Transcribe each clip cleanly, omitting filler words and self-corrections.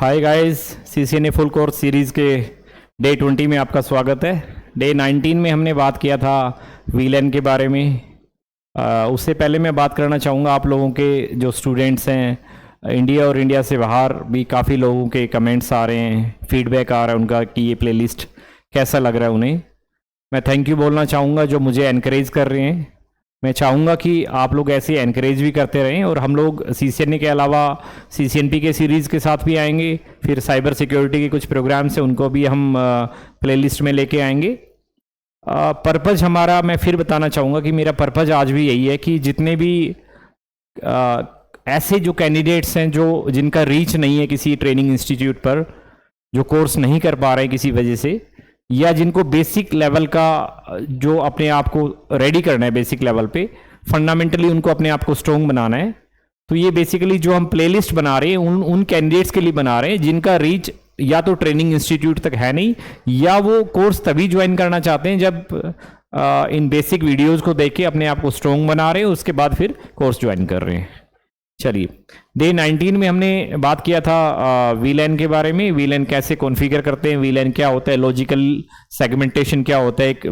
Hi guys, CCNA full course series के day 20 में आपका स्वागत है। डे 19 में हमने बात किया था वीलैन के बारे में। उससे पहले मैं बात करना चाहूँगा आप लोगों के जो स्टूडेंट्स हैं इंडिया और इंडिया से बाहर भी काफ़ी लोगों के कमेंट्स आ रहे हैं, फीडबैक आ रहा है उनका कि ये प्लेलिस्ट कैसा लग रहा है उन्हें। मैं थैंक यू बोलना चाहूँगा जो मुझे एनकरेज कर रहे हैं। मैं चाहूँगा कि आप लोग ऐसे एनकरेज भी करते रहें और हम लोग सीसीएनए के अलावा सीसीएनपी के सीरीज़ के साथ भी आएंगे। फिर साइबर सिक्योरिटी के कुछ प्रोग्राम्स हैं उनको भी हम प्लेलिस्ट में लेके आएंगे। पर्पज़ हमारा, मैं फिर बताना चाहूँगा कि मेरा पर्पज़ आज भी यही है कि जितने भी ऐसे जो कैंडिडेट्स हैं जो जिनका रीच नहीं है किसी ट्रेनिंग इंस्टीट्यूट पर, जो कोर्स नहीं कर पा रहे हैं किसी वजह से, या जिनको बेसिक लेवल का जो अपने आप को रेडी करना है, बेसिक लेवल पे फंडामेंटली उनको अपने आप को स्ट्रॉन्ग बनाना है, तो ये बेसिकली जो हम प्लेलिस्ट बना रहे हैं उन कैंडिडेट्स के लिए बना रहे हैं जिनका रीच या तो ट्रेनिंग इंस्टीट्यूट तक है नहीं, या वो कोर्स तभी ज्वाइन करना चाहते हैं जब इन बेसिक वीडियोस को देख के अपने आप को स्ट्रॉन्ग बना रहे हैं, उसके बाद फिर कोर्स ज्वाइन कर रहे हैं। चलिए, डे 19 में हमने बात किया था वीलैन के बारे में। वीलैन कैसे कॉन्फ़िगर करते हैं, वीलैन क्या होता है, लॉजिकल सेगमेंटेशन क्या होता है एक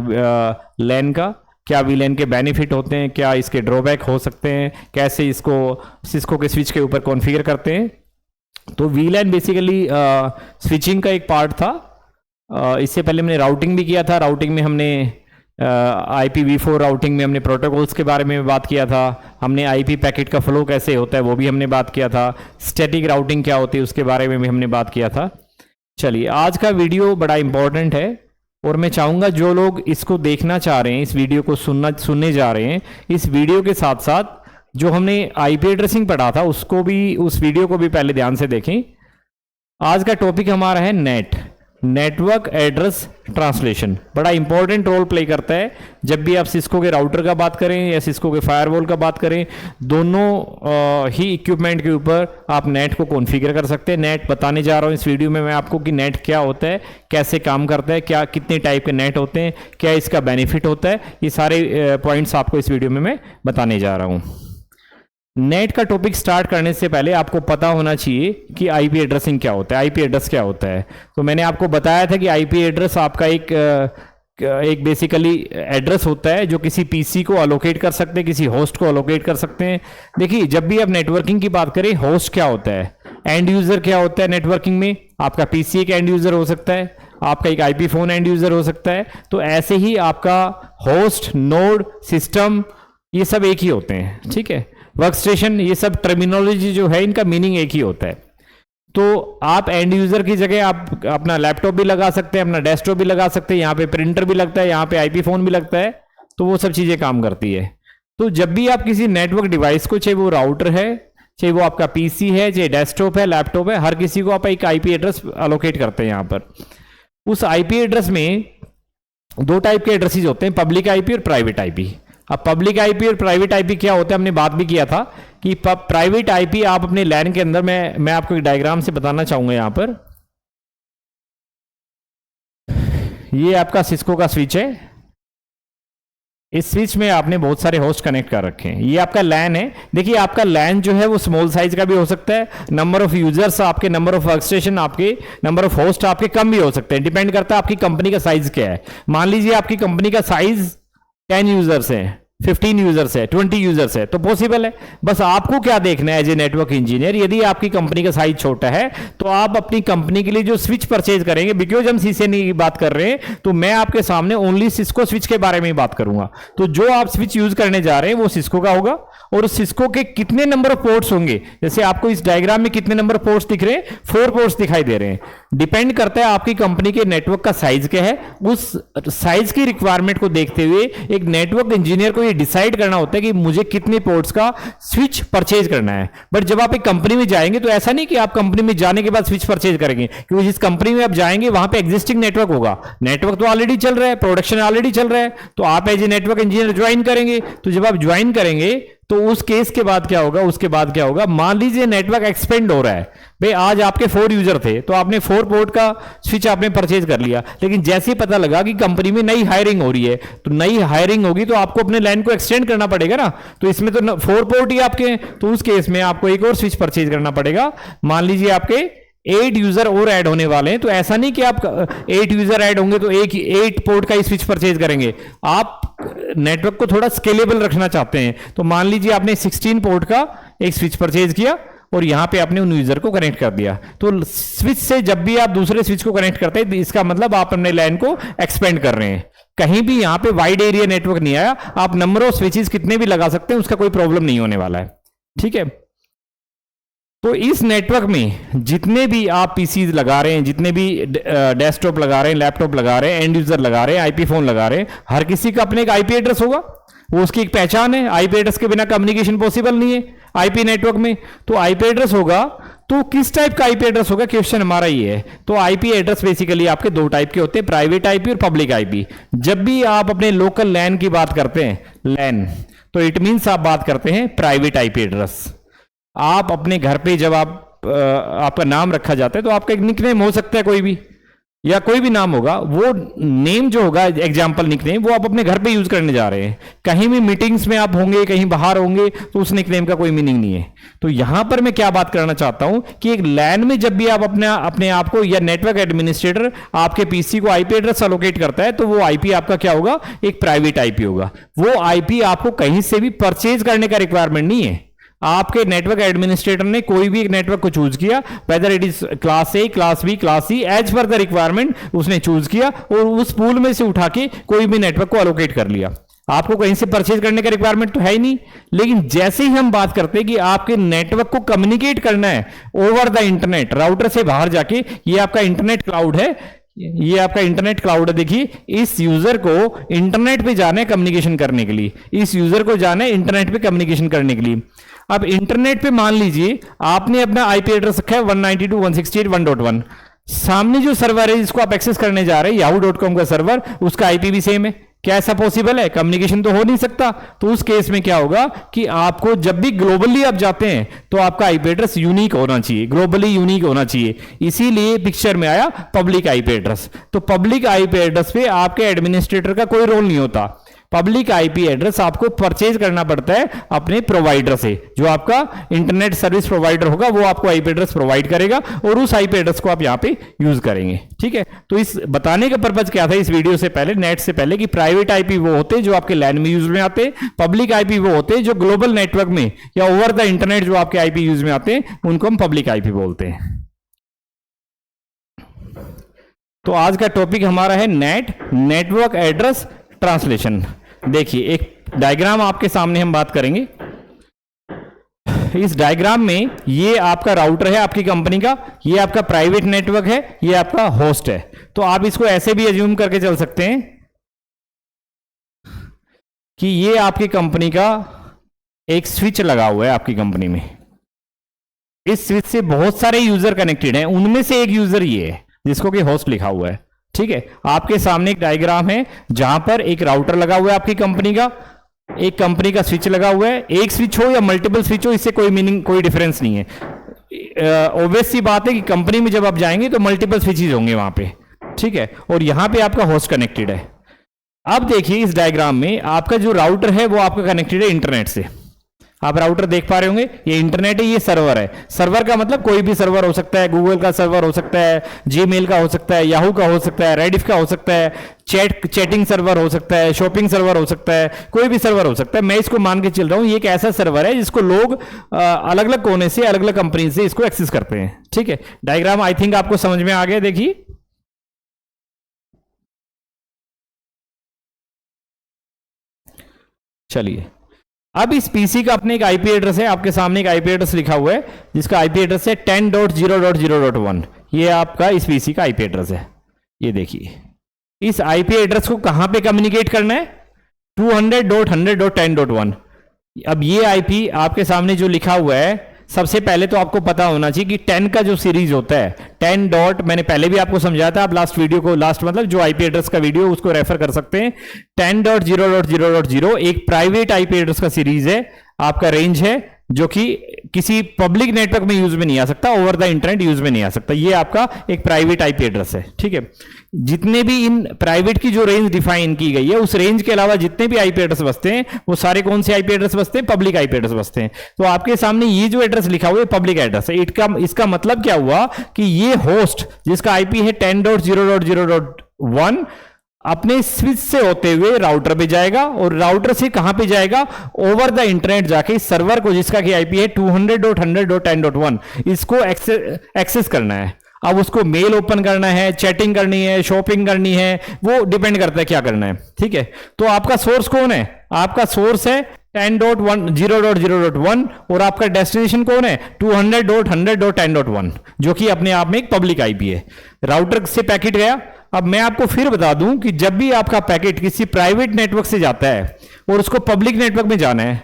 लैन का, क्या वीलैन के बेनिफिट होते हैं, क्या इसके ड्रॉबैक हो सकते हैं, कैसे इसको सिस्को के स्विच के ऊपर कॉन्फ़िगर करते हैं। तो वीलैन बेसिकली स्विचिंग का एक पार्ट था। इससे पहले हमने राउटिंग भी किया था। राउटिंग में हमने IPv4 राउटिंग में हमने प्रोटोकॉल्स के बारे में बात किया था। हमने IP पैकेट का फ्लो कैसे होता है वो भी हमने बात किया था। स्टैटिक राउटिंग क्या होती है उसके बारे में भी हमने बात किया था। चलिए, आज का वीडियो बड़ा इंपॉर्टेंट है और मैं चाहूँगा जो लोग इसको देखना चाह रहे हैं, इस वीडियो को सुनने जा रहे हैं, इस वीडियो के साथ साथ जो हमने IP एड्रेसिंग पढ़ा था उसको भी, उस वीडियो को भी पहले ध्यान से देखें। आज का टॉपिक हमारा है नेटवर्क एड्रेस ट्रांसलेशन। बड़ा इंपॉर्टेंट रोल प्ले करता है जब भी आप सिस्को के राउटर का बात करें या सिस्को के फायरवॉल का बात करें। दोनों ही इक्विपमेंट के ऊपर आप नेट को कॉन्फ़िगर कर सकते हैं। नेट बताने जा रहा हूं इस वीडियो में मैं आपको कि नेट क्या होता है, कैसे काम करता है, क्या कितने टाइप के नेट होते हैं, क्या इसका बेनिफिट होता है, ये सारे पॉइंट्स आपको इस वीडियो में मैं बताने जा रहा हूँ। नेट का टॉपिक स्टार्ट करने से पहले आपको पता होना चाहिए कि IP एड्रेसिंग क्या होता है, IP एड्रेस क्या होता है। तो मैंने आपको बताया था कि IP एड्रेस आपका एक बेसिकली एड्रेस होता है जो किसी PC को अलोकेट कर सकते हैं, किसी होस्ट को अलोकेट कर सकते हैं। देखिए, जब भी आप नेटवर्किंग की बात करें, होस्ट क्या होता है, एंड यूजर क्या होता है नेटवर्किंग में, आपका PC एक एंड यूजर हो सकता है, आपका एक IP फोन एंड यूजर हो सकता है। तो ऐसे ही आपका होस्ट, नोड, सिस्टम, ये सब एक ही होते हैं, ठीक है। वर्क स्टेशन, ये सब टर्मिनोलॉजी जो है इनका मीनिंग एक ही होता है। तो आप एंड यूजर की जगह आप अपना लैपटॉप भी लगा सकते हैं, अपना डेस्कटॉप भी लगा सकते हैं, यहाँ पे प्रिंटर भी लगता है, यहाँ पे IP फोन भी लगता है, तो वो सब चीजें काम करती है। तो जब भी आप किसी नेटवर्क डिवाइस को, चाहे वो राउटर है, चाहे वो आपका PC है, चाहे डेस्कटॉप है, लैपटॉप है, हर किसी को आप एक IP एड्रेस अलोकेट करते हैं। यहाँ पर उस IP एड्रेस में दो टाइप के एड्रेसेस होते हैं, पब्लिक IP और प्राइवेट IP। अब पब्लिक IP और प्राइवेट IP क्या होता है, हमने बात भी किया था कि प्राइवेट IP आप अपने लैन के अंदर, मैं आपको एक डायग्राम से बताना चाहूंगा। यहां पर ये आपका सिस्को का स्विच है। इस स्विच में आपने बहुत सारे होस्ट कनेक्ट कर रखे हैं। ये आपका लैन है। देखिए, आपका लैन जो है वो स्मॉल साइज का भी हो सकता है, नंबर ऑफ यूजर्स आपके, नंबर ऑफ वर्क स्टेशन आपके, नंबर ऑफ होस्ट आपके कम भी हो सकते हैं, डिपेंड करता है आपकी कंपनी का साइज क्या है। मान लीजिए आपकी कंपनी का साइज 10 यूजर्स है, 15 यूजर्स है, 20 यूजर्स है, तो पॉसिबल है। बस आपको क्या देखना है एज ए नेटवर्क इंजीनियर, यदि आपकी कंपनी का साइज छोटा है तो आप अपनी कंपनी के लिए जो स्विच परचेज करेंगे, बिकॉज हम सीसीएनए की बात कर रहे हैं तो मैं आपके सामने ओनली सिस्को स्विच के बारे में बात करूंगा। तो जो आप स्विच यूज करने जा रहे हैं वो सिस्को का होगा, और सिस्को के कितने नंबर ऑफ पोर्ट्स होंगे, जैसे आपको इस डायग्राम में कितने नंबर ऑफ पोर्ट्स दिख रहे हैं, 4 पोर्ट्स दिखाई दे रहे हैं। डिपेंड करता है आपकी कंपनी के नेटवर्क का साइज क्या है। उस साइज की रिक्वायरमेंट को देखते हुए एक नेटवर्क इंजीनियर को डिसाइड करना होता है कि मुझे कितने पोर्ट्स का स्विच परचेज करना है। बट जब आप एक कंपनी में जाएंगे तो ऐसा नहीं कि आप कंपनी में जाने के बाद स्विच परचेज करेंगे, क्योंकि जिस कंपनी में आप जाएंगे वहां पे एग्जिस्टिंग नेटवर्क होगा, नेटवर्क तो ऑलरेडी चल रहा है, प्रोडक्शन ऑलरेडी चल रहा है, तो आप as a network engineer join करेंगे। तो जब आप ज्वाइन करेंगे तो उस केस के बाद क्या होगा, उसके बाद क्या होगा, मान लीजिए नेटवर्क एक्सपेंड हो रहा है। भाई आज आपके 4 यूजर थे तो आपने 4 पोर्ट का स्विच आपने परचेज कर लिया, लेकिन जैसे ही पता लगा कि कंपनी में नई हायरिंग हो रही है, तो नई हायरिंग होगी तो आपको अपने लाइन को एक्सटेंड करना पड़ेगा ना। तो इसमें तो 4 पोर्ट ही आपके, तो उस केस में आपको एक और स्विच परचेज करना पड़ेगा। मान लीजिए आपके 8 यूजर और ऐड होने वाले हैं। तो ऐसा नहीं कि आप 8 यूजर ऐड होंगे तो एक 8 पोर्ट का ही स्विच परचेज करेंगे। आप नेटवर्क को थोड़ा स्केलेबल रखना चाहते हैं, तो मान लीजिए आपने 16 पोर्ट का एक स्विच परचेज किया और यहां पे आपने उन यूजर को कनेक्ट कर दिया। तो स्विच से जब भी आप दूसरे स्विच को कनेक्ट करते हैं, इसका मतलब आप अपने लैन को एक्सपेंड कर रहे हैं। कहीं भी यहां पे वाइड एरिया नेटवर्क नहीं आया, आप नंबर ऑफ स्विचेस कितने भी लगा सकते हैं, उसका कोई प्रॉब्लम नहीं होने वाला है। ठीक है, तो इस नेटवर्क में जितने भी आप पीसी लगा रहे हैं, जितने भी डेस्कटॉप लगा रहे हैं, लैपटॉप लगा रहे हैं, एंड यूजर लगा रहे हैं, आईपी फोन लगा रहे हैं, हर किसी का अपने एक आईपी एड्रेस होगा, वो उसकी एक पहचान है। आईपी एड्रेस के बिना कम्युनिकेशन पॉसिबल नहीं है आईपी नेटवर्क में। तो आईपी एड्रेस होगा, तो किस टाइप का आईपी एड्रेस होगा, क्वेश्चन हमारा ये है। तो आईपी एड्रेस बेसिकली आपके दो टाइप के होते हैं, प्राइवेट आईपी और पब्लिक आईपी। जब भी आप अपने लोकल लैन की बात करते हैं, लैन, तो इट मीन्स आप बात करते हैं प्राइवेट आईपी एड्रेस। आप अपने घर पे जब आपका नाम रखा जाता है, तो आपका एक निकनेम हो सकता है कोई भी, या कोई भी नाम होगा, वो नेम जो होगा एग्जाम्पल निकनेम, वो आप अपने घर पे यूज करने जा रहे हैं। कहीं भी मीटिंग्स में आप होंगे, कहीं बाहर होंगे, तो उस निकनेम का कोई मीनिंग नहीं है। तो यहां पर मैं क्या बात करना चाहता हूं कि एक लैन में जब भी आप अपने आप को, या नेटवर्क एडमिनिस्ट्रेटर आपके पीसी को आईपी एड्रेस अलोकेट करता है, तो वो आईपी आपका क्या होगा, एक प्राइवेट आईपी होगा। वो आईपी आपको कहीं से भी परचेज करने का रिक्वायरमेंट नहीं है। आपके नेटवर्क एडमिनिस्ट्रेटर ने कोई भी एक नेटवर्क को चूज किया, whether it is class A, class B, class C, as per the requirement उसने चूज किया और उस पूल में से उठा के कोई भी नेटवर्क को अलोकेट कर लिया। आपको कहीं से परचेज करने का रिक्वायरमेंट तो है ही नहीं। लेकिन जैसे ही हम बात करते हैं कि आपके नेटवर्क को कम्युनिकेट करना है ओवर द इंटरनेट, राउटर से बाहर जाके, ये आपका इंटरनेट क्लाउड है, ये आपका इंटरनेट क्लाउड है। देखिए, इस यूजर को इंटरनेट पे जाना है कम्युनिकेशन करने के लिए, इस यूजर को जाना है इंटरनेट पे कम्युनिकेशन करने के लिए। अब इंटरनेट पे मान लीजिए आपने अपना आईपी एड्रेस रखा है 192.168.1.1, सामने जो सर्वर है जिसको आप एक्सेस करने जा रहे हैं, yahoo.com का सर्वर, उसका आईपी भी सेम है। क्या ऐसा पॉसिबल है? कम्युनिकेशन तो हो नहीं सकता। तो उस केस में क्या होगा कि आपको जब भी ग्लोबली आप जाते हैं, तो आपका आईपी एड्रेस यूनिक होना चाहिए, ग्लोबली यूनिक होना चाहिए। इसीलिए पिक्चर में आया पब्लिक आईपी एड्रेस। तो पब्लिक आईपी एड्रेस पे आपके एडमिनिस्ट्रेटर का कोई रोल नहीं होता। पब्लिक आईपी एड्रेस आपको परचेज करना पड़ता है अपने प्रोवाइडर से। जो आपका इंटरनेट सर्विस प्रोवाइडर होगा, वो आपको आईपी एड्रेस प्रोवाइड करेगा और उस आईपी एड्रेस को आप यहां पे यूज करेंगे। ठीक है, तो इस बताने का पर्पज क्या था इस वीडियो से पहले, नेट से पहले, कि प्राइवेट आईपी वो होते हैं जो आपके लैन में यूज में आते हैं, पब्लिक आईपी वो होते हैं जो ग्लोबल नेटवर्क में या ओवर द इंटरनेट जो आपके आईपी यूज में आते हैं, उनको हम पब्लिक आईपी बोलते हैं। तो आज का टॉपिक हमारा है नेटवर्क एड्रेस ट्रांसलेशन। देखिए, एक डायग्राम आपके सामने हम बात करेंगे। इस डायग्राम में ये आपका राउटर है आपकी कंपनी का, ये आपका प्राइवेट नेटवर्क है, ये आपका होस्ट है। तो आप इसको ऐसे भी अज्यूम करके चल सकते हैं कि ये आपकी कंपनी का एक स्विच लगा हुआ है आपकी कंपनी में। इस स्विच से बहुत सारे यूजर कनेक्टेड हैं, उनमें से एक यूजर ये है जिसको कि होस्ट लिखा हुआ है। ठीक है, आपके सामने एक डायग्राम है जहां पर एक राउटर लगा हुआ है आपकी कंपनी का, एक कंपनी का स्विच लगा हुआ है। एक स्विच हो या मल्टीपल स्विच हो, इससे कोई मीनिंग, कोई डिफरेंस नहीं है। ऑब्वियस सी बात है कि कंपनी में जब आप जाएंगे तो मल्टीपल स्विचेज होंगे वहां पे। ठीक है, और यहां पे आपका होस्ट कनेक्टेड है। अब देखिए, इस डायग्राम में आपका जो राउटर है वो आपका कनेक्टेड है इंटरनेट से। आप राउटर देख पा रहे होंगे, ये इंटरनेट है, ये सर्वर है। सर्वर का मतलब कोई भी सर्वर हो सकता है, गूगल का सर्वर हो सकता है, जीमेल का हो सकता है, याहू का हो सकता है, रेडिफ का हो सकता है, चैटिंग सर्वर हो सकता है, शॉपिंग सर्वर हो सकता है, कोई भी सर्वर हो सकता है। मैं इसको मान के चल रहा हूं ये एक ऐसा सर्वर है जिसको लोग अलग अलग कोने से, अलग अलग कंपनी से इसको एक्सेस करते हैं। ठीक है, डायग्राम आई थिंक आपको समझ में आ गया। देखिए, चलिए, अब इस पीसी का अपने एक आईपी एड्रेस है, आपके सामने एक आईपी एड्रेस लिखा हुआ है जिसका आईपी एड्रेस है 10.0.0.1। ये आपका इस पीसी का आईपी एड्रेस है। ये देखिए, इस आईपी एड्रेस को कहां पे कम्युनिकेट करना है, 200.100.10.1। अब ये आईपी आपके सामने जो लिखा हुआ है, सबसे पहले तो आपको पता होना चाहिए कि 10 का जो सीरीज होता है, 10 डॉट, मैंने पहले भी आपको समझाया था, आप लास्ट वीडियो को, लास्ट मतलब जो आईपी एड्रेस का वीडियो, उसको रेफर कर सकते हैं। 10.0.0.0 एक प्राइवेट आईपी एड्रेस का सीरीज है, आपका रेंज है जो कि किसी पब्लिक नेटवर्क में यूज में नहीं आ सकता, ओवर द इंटरनेट यूज में नहीं आ सकता। ये आपका एक प्राइवेट आईपी एड्रेस है, ठीक है। जितने भी इन प्राइवेट की जो रेंज डिफाइन की गई है, उस रेंज के अलावा जितने भी आईपी एड्रेस बसते हैं वो सारे कौन से आईपी एड्रेस बसते हैं? पब्लिक आईपी एड्रेस बसते हैं। तो आपके सामने ये जो एड्रेस लिखा हुआ है पब्लिक एड्रेस है। इसका मतलब क्या हुआ कि ये होस्ट जिसका आईपी है 10.0.0.1 अपने स्विच से होते हुए राउटर पे जाएगा, और राउटर से कहां पे जाएगा? ओवर द इंटरनेट जाके सर्वर को, जिसका की आईपी है 200.100.10.1, इसको एक्सेस करना है। अब उसको मेल ओपन करना है, चैटिंग करनी है, शॉपिंग करनी है, वो डिपेंड करता है क्या करना है, ठीक है। तो आपका सोर्स कौन है? आपका सोर्स है 10.0.0.1 और आपका डेस्टिनेशन कौन है? 200.100.10.1, जो कि अपने आप में एक पब्लिक आईपी है। राउटर से पैकेट गया। अब मैं आपको फिर बता दूं कि जब भी आपका पैकेट किसी प्राइवेट नेटवर्क से जाता है और उसको पब्लिक नेटवर्क में जाना है,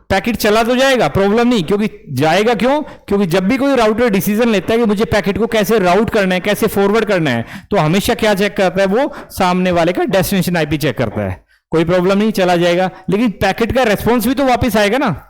पैकेट चला तो जाएगा, प्रॉब्लम नहीं, क्योंकि जाएगा क्यों? क्योंकि जब भी कोई राउटर डिसीजन लेता है कि मुझे पैकेट को कैसे राउट करना है, कैसे फॉरवर्ड करना है, तो हमेशा क्या चेक करता है? वो सामने वाले का डेस्टिनेशन आईपी चेक करता है। कोई प्रॉब्लम नहीं, चला जाएगा। लेकिन पैकेट का रेस्पॉन्स भी तो वापस आएगा ना।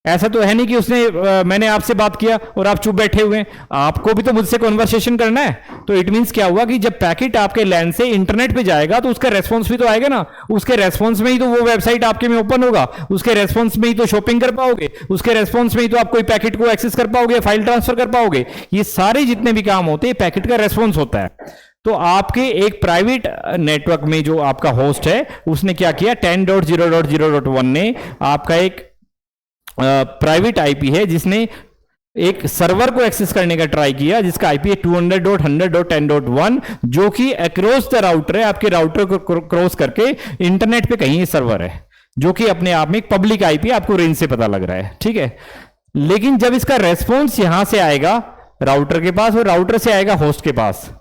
ऐसा तो है नहीं कि उसने मैंने आपसे बात किया और आप चुप बैठे हुए हैं, आपको भी तो मुझसे कन्वर्सेशन करना है। तो इट मींस क्या हुआ कि जब पैकेट आपके लैंड से इंटरनेट पे जाएगा तो उसका रेस्पॉन्स भी तो आएगा ना। उसके रेस्पॉन्स में ही तो वो वेबसाइट आपके में ओपन होगा, उसके रेस्पॉन्स में ही तो शॉपिंग कर पाओगे, उसके रेस्पॉन्स में ही तो आप कोई पैकेट को एक्सेस कर पाओगे, फाइल ट्रांसफर कर पाओगे। ये सारे जितने भी काम होते हैं पैकेट का रेस्पॉन्स होता है। तो आपके एक प्राइवेट नेटवर्क में जो आपका होस्ट है उसने क्या किया? 10.0.0.1 ने आपका एक प्राइवेट आईपी है जिसने एक सर्वर को एक्सेस करने का ट्राई किया, जिसका आईपी है 200.100.10.1, जो कि अक्रॉस द राउटर है। आपके राउटर को क्रॉस करके इंटरनेट पे कहीं सर्वर है, जो कि अपने आप में एक पब्लिक आईपी, आपको रेंज से पता लग रहा है, ठीक है। लेकिन जब इसका रेस्पॉन्स यहां से आएगा राउटर के पास और राउटर से आएगा होस्ट के पास,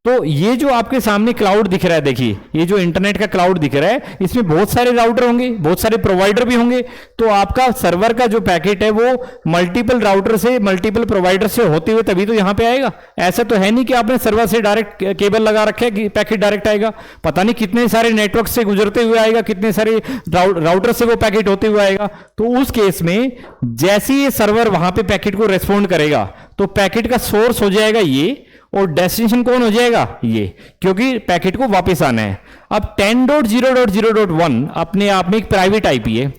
तो ये जो आपके सामने क्लाउड दिख रहा है, देखिए ये जो इंटरनेट का क्लाउड दिख रहा है, इसमें बहुत सारे राउटर होंगे, बहुत सारे प्रोवाइडर भी होंगे। तो आपका सर्वर का जो पैकेट है वो मल्टीपल राउटर से, मल्टीपल प्रोवाइडर से होते हुए तभी तो यहां पे आएगा। ऐसा तो है नहीं कि आपने सर्वर से डायरेक्ट केबल लगा रखा है कि पैकेट डायरेक्ट आएगा। पता नहीं कितने सारे नेटवर्क से गुजरते हुए आएगा, कितने सारे राउटर से वो पैकेट होते हुए आएगा। तो उस केस में जैसे ये सर्वर वहां पे पैकेट को रेस्पॉन्ड करेगा तो पैकेट का सोर्स हो जाएगा ये, और डेस्टिनेशन कौन हो जाएगा? ये, क्योंकि पैकेट को वापस आना है। अब 10.0.0.1 अपने आप में एक प्राइवेट आईपी है।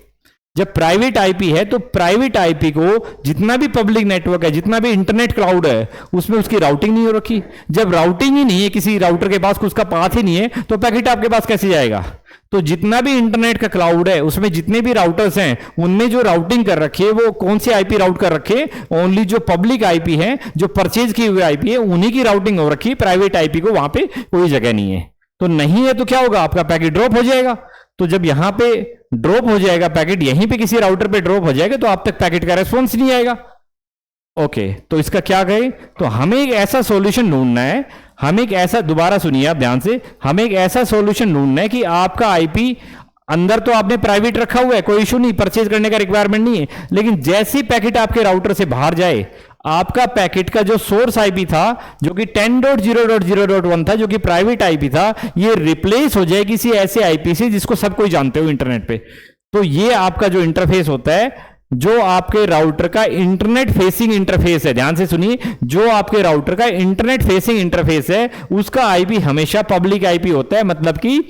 जब प्राइवेट आईपी है तो प्राइवेट आईपी को जितना भी पब्लिक नेटवर्क है, जितना भी इंटरनेट क्लाउड है, उसमें उसकी राउटिंग नहीं हो रखी। जब राउटिंग ही नहीं है किसी राउटर के पास, उसका पाथ ही नहीं है, तो पैकेट आपके पास कैसे जाएगा? तो जितना भी इंटरनेट का क्लाउड है उसमें जितने भी राउटर्स हैं उनमें जो राउटिंग कर रखी है वो कौन सी आईपी राउट कर रखे? ओनली जो पब्लिक आईपी है, जो परचेज की हुई आईपी है, उन्हीं की राउटिंग हो रखी है। प्राइवेट आईपी को वहां पे कोई जगह नहीं है। तो नहीं है तो क्या होगा? आपका पैकेट ड्रॉप हो जाएगा। तो जब यहां पे ड्रॉप हो जाएगा पैकेट, यहीं पे किसी राउटर पे ड्रॉप हो जाएगा, तो आप तक पैकेट का रेस्पॉन्स नहीं आएगा। ओके, तो इसका क्या करें? तो हमें एक ऐसा सॉल्यूशन ढूंढना है, हमें एक ऐसा, दोबारा सुनिए आप ध्यान से, हमें एक ऐसा सॉल्यूशन ढूंढना है कि आपका आईपी अंदर तो आपने प्राइवेट रखा हुआ है, कोई इशू नहीं, परचेज करने का रिक्वायरमेंट नहीं है, लेकिन जैसे ही पैकेट आपके राउटर से बाहर जाए, आपका पैकेट का जो सोर्स आईपी था, जो कि 10.0.0.1 था, जो कि प्राइवेट आईपी था, ये रिप्लेस हो जाए किसी ऐसे आईपी से जिसको सब कोई जानते हो इंटरनेट पे। तो ये आपका जो इंटरफेस होता है, जो आपके राउटर का इंटरनेट फेसिंग इंटरफेस है, ध्यान से सुनिए, जो आपके राउटर का इंटरनेट फेसिंग इंटरफेस है उसका आईपी हमेशा पब्लिक आईपी होता है। मतलब कि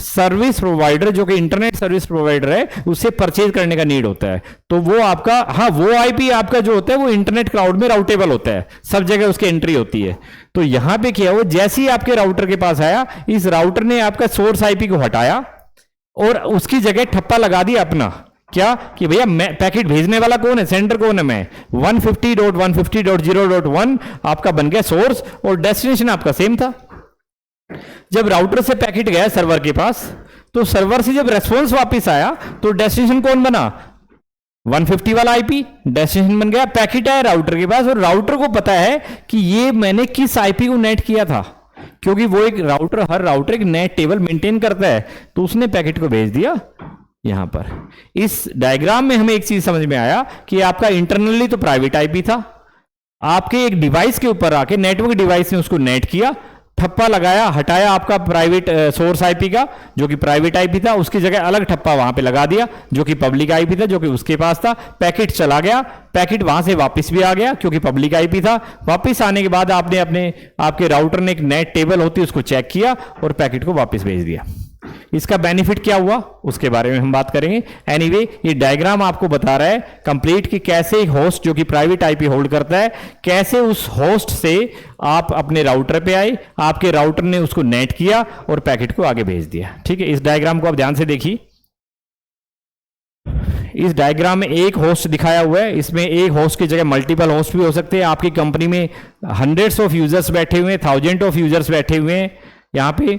सर्विस प्रोवाइडर, जो कि इंटरनेट सर्विस प्रोवाइडर है, उससे परचेज करने का नीड होता है। तो वो आपका, हाँ, वो आईपी आपका जो होता है वो इंटरनेट क्लाउड में राउटेबल होता है, सब जगह उसकी एंट्री होती है। तो यहां पे क्या हुआ, जैसे ही आपके राउटर के पास आया, इस राउटर ने आपका सोर्स आईपी को हटाया और उसकी जगह ठप्पा लगा दिया अपना। क्या कि भैया मैं पैकेट भेजने वाला कौन है, सेंडर कौन है, मैं 150.150.0.1 आपका बन गया सोर्स, और डेस्टिनेशन आपका सेम था। जब राउटर से पैकेट गया सर्वर के पास, तो सर्वर से जब रेस्पॉन्स वापस आया तो डेस्टिनेशन कौन बना? 150 वाला आईपी डेस्टिनेशन बन गया। पैकेट आया राउटर के पास और राउटर को पता है कि ये मैंने किस आईपी को नेट किया था, क्योंकि वो एक राउटर, हर राउटर एक नेट टेबल मेंटेन करता है। तो उसने पैकेट को भेज दिया यहां पर। इस डायग्राम में हमें एक चीज समझ में आया कि आपका इंटरनली तो प्राइवेट आईपी था, आपके एक डिवाइस के ऊपर आके नेटवर्क डिवाइस ने उसको नेट किया, ठप्पा लगाया, हटाया आपका प्राइवेट सोर्स आईपी का जो कि प्राइवेट आईपी था, उसकी जगह अलग ठप्पा वहां पे लगा दिया जो कि पब्लिक आईपी था, जो कि उसके पास था। पैकेट चला गया, पैकेट वहां से वापस भी आ गया क्योंकि पब्लिक आईपी था। वापस आने के बाद आपने आपके राउटर ने एक नेट टेबल होती है उसको चेक किया और पैकेट को वापस भेज दिया। इसका बेनिफिट क्या हुआ उसके बारे में हम बात करेंगे। एनीवे, ये डायग्राम आपको बता रहा है कंप्लीट कि कैसे एक होस्ट जो कि प्राइवेट आईपी होल्ड करता है, कैसे उस होस्ट से आप अपने राउटर पे आए, आपके राउटर ने उसको नेट किया और पैकेट को आगे भेज दिया। ठीक है, इस डायग्राम को आप ध्यान से देखिए। इस डायग्राम में एक होस्ट दिखाया हुआ है, इसमें एक होस्ट की जगह मल्टीपल होस्ट भी हो सकते हैं। आपकी कंपनी में हंड्रेड्स ऑफ यूजर्स बैठे हुए हैं, थाउजेंड ऑफ यूजर्स बैठे हुए हैं यहां पे,